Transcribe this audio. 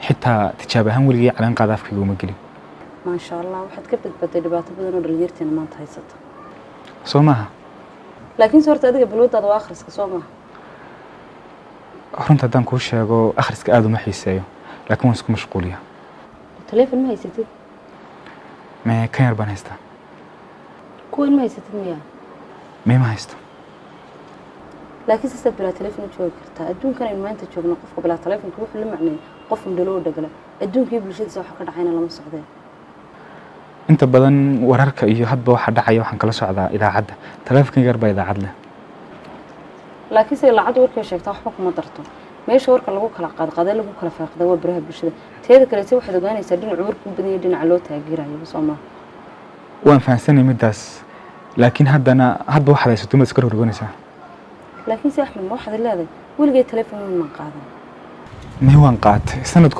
xitaa tijaab ahaan weligay caleen qaad afkayga uma gelin. ما شاء الله واحد كبد بدي dhibaato badan oo dhalinyarteena maanta haysato soo maaha laakiin soorta adiga balwadaada waa akhriska soo maaha runta haddaan kuu sheego akhriska aad uma xiiseeyo laakiin waan isku mashquuliyaa telefoon ma haysatid mee kan yar baan haystaa kuwan ma haysatid miyaa mee ma haysto laakiin si sabira telefoon joogi kartaa adduunkan ay maanta joogno qofka bilaa telefoonka wuxuu la macnay qof indhalo dhagala adduunkii bulshadiisa waxa ka dhacayna lama socdeen inta badan wararka iyo hadba waxa dhacaya waxaan kala socdaa idaacadda telefoonka yar baa idaacad leh laakiin si lacag warka sheegta waxba kuma darto meesha warka lagu kala qaad lagu kala faaqada waa baraha bulshada teeda kale si waxaad ogaanaysaa dhinac warku badan iyo dhinac loo taageerayo Soomaa waan fahansanay midaas laakiin hadba waxaad haysato ma iska horgoonaysaa laakiin si Axmed waxaad leedahay weligeed telefoon ma qaadan ما هو انقاط سند